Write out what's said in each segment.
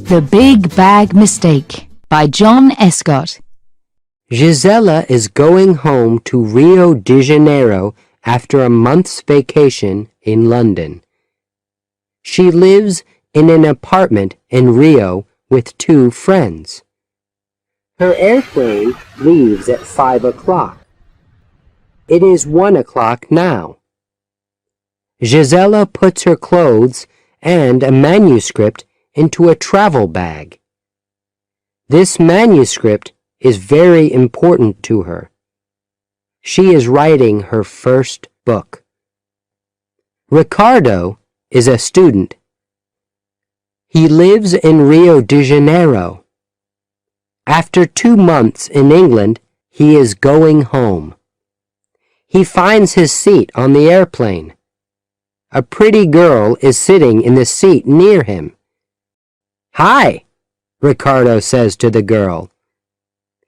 The Big Bag Mistake by John Escott. Gisela is going home to Rio de Janeiro after a month's vacation in London. She lives in an apartment in Rio with 2 friends. Her airplane leaves at 5 o'clock. It is 1 o'clock now. Gisela puts her clothes and a manuscript into a travel bag. This manuscript is very important to her. She is writing her first book. Ricardo is a student. He lives in Rio de Janeiro. After 2 months in England, he is going home. He finds his seat on the airplane. A pretty girl is sitting in the seat near him. "Hi," Ricardo says to the girl.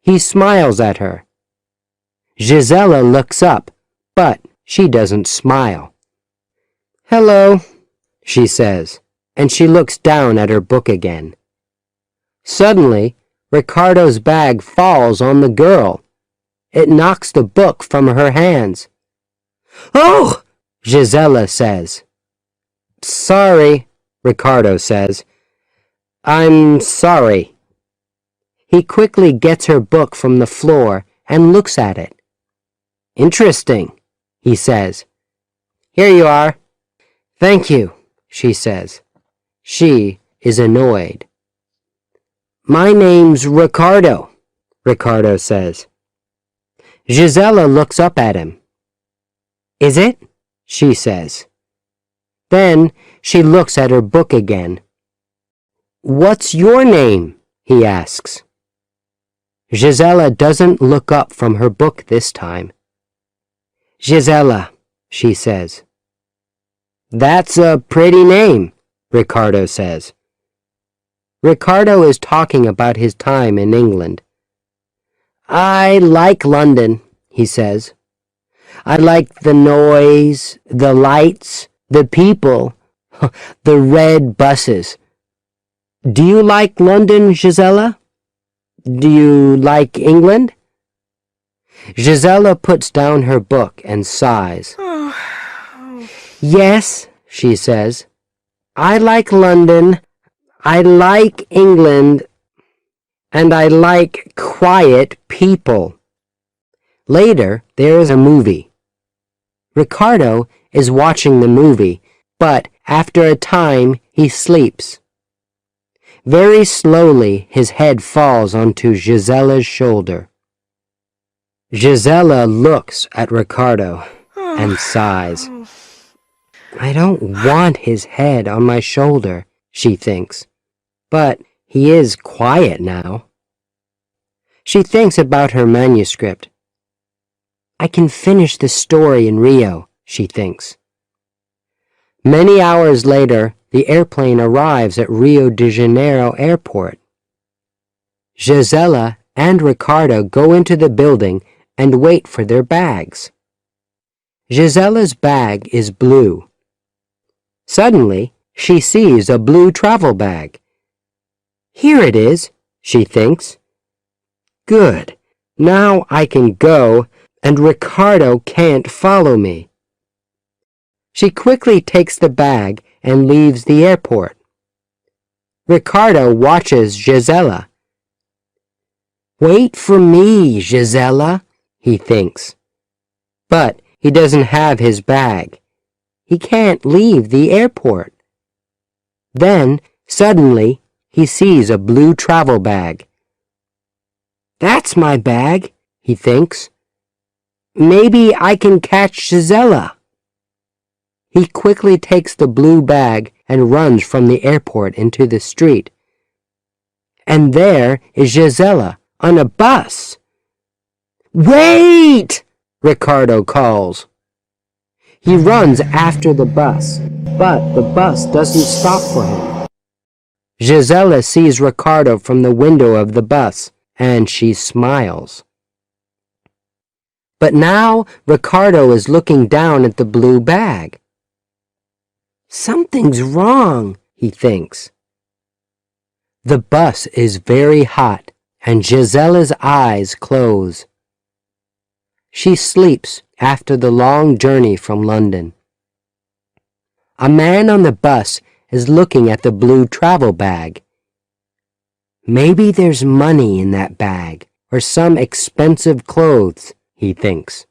He smiles at her. Gisela looks up, but she doesn't smile. "Hello," she says, and she looks down at her book again. Suddenly, Ricardo's bag falls on the girl. It knocks the book from her hands. "Oh!" Gisela says. "Sorry," Ricardo says. "I'm sorry." He quickly gets her book from the floor and looks at it. "Interesting," he says. "Here you are." "Thank you," she says. She is annoyed. "My name's Ricardo," Ricardo says. Gisela looks up at him. "Is it?" she says. Then she looks at her book again. "What's your name?" he asks. Gisela doesn't look up from her book this time. "Gisela," she says. "That's a pretty name," Ricardo says. Ricardo is talking about his time in England. "I like London," he says. "I like the noise, the lights, the people, the red buses. Do you like London, Gisela? Do you like England?" Gisela puts down her book and sighs. "Yes," she says. "I like London, I like England, and I like quiet people." Later, there is a movie. Ricardo is watching the movie, but after a time he sleeps. Very slowly his head falls onto Gisela's shoulder. Gisela looks at Ricardo and sighs. "I don't want his head on my shoulder," she thinks, "but he is quiet now." She thinks about her manuscript. "I can finish the story in Rio," she thinks. Many hours later, the airplane arrives at Rio de Janeiro airport. Gisela and Ricardo go into the building and wait for their bags. Gisela's bag is blue. Suddenly, she sees a blue travel bag. "Here it is," she thinks. "Good. Now I can go, and Ricardo can't follow me." She quickly takes the bag and leaves the airport. Ricardo watches Gisela. "Wait for me, Gisela," he thinks. But he doesn't have his bag. He can't leave the airport. Then, suddenly, he sees a blue travel bag. "That's my bag," he thinks. "Maybe I can catch Gisela." He quickly takes the blue bag and runs from the airport into the street. And there is Gisela on a bus. "Wait!" Ricardo calls. He runs after the bus, but the bus doesn't stop for him. Gisela sees Ricardo from the window of the bus, and she smiles. But now Ricardo is looking down at the blue bag. Something's wrong, he thinks. The bus is very hot, and Gisella's eyes close. She sleeps after the long journey from London. A man on the bus is looking at the blue travel bag. Maybe there's money in that bag, or some expensive clothes, he thinks.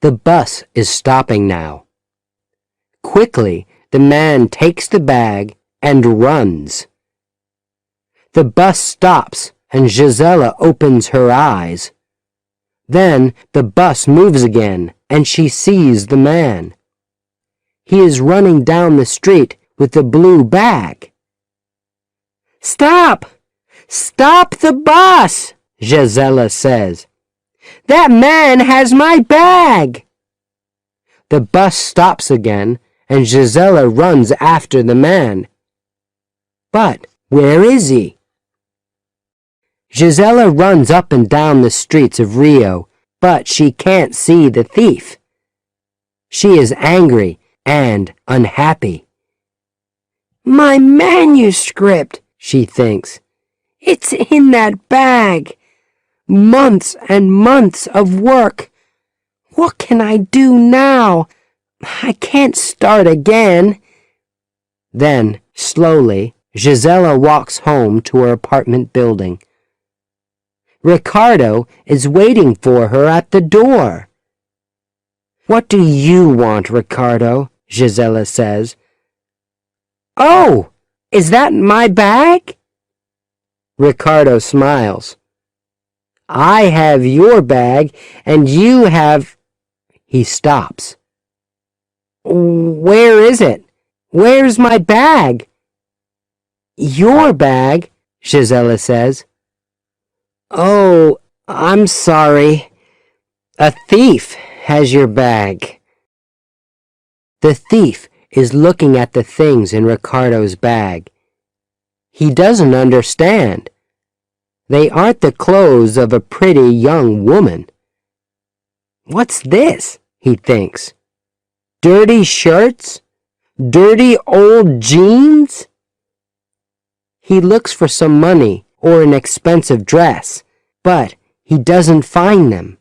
The bus is stopping now. Quickly, the man takes the bag and runs. The bus stops and Gisela opens her eyes. Then the bus moves again and she sees the man. He is running down the street with the blue bag. "Stop! Stop the bus!" Gisela says. "That man has my bag!" The bus stops again and Gisela runs after the man. But where is he? Gisela runs up and down the streets of Rio, but she can't see the thief. She is angry and unhappy. "My manuscript," she thinks. "It's in that bag. Months and months of work. What can I do now? I can't start again." Then, slowly, Gisela walks home to her apartment building. Ricardo is waiting for her at the door. "What do you want, Ricardo?" Gisela says. "Oh, is that my bag?" Ricardo smiles. "I have your bag and you have—" He stops. "Where is it? Where's my bag?" "Your bag," Gisela says. "Oh, I'm sorry. A thief has your bag." The thief is looking at the things in Ricardo's bag. He doesn't understand. They aren't the clothes of a pretty young woman. "What's this?" he thinks. "Dirty shirts? Dirty old jeans?" He looks for some money or an expensive dress, but he doesn't find them.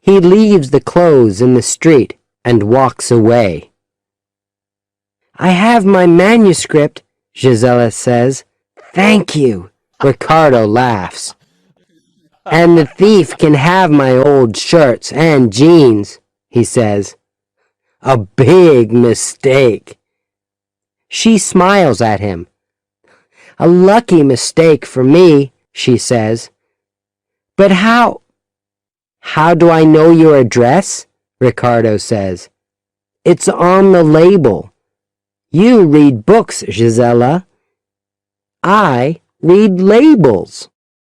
He leaves the clothes in the street and walks away. "I have my manuscript," Gisela says. "Thank you," Ricardo laughs. "And the thief can have my old shirts and jeans," he says. "A big mistake." She smiles at him. "A lucky mistake for me," she says. "But how—" "How do I know your address?" Ricardo says. "It's on the label. You read books, Gisela. I read labels."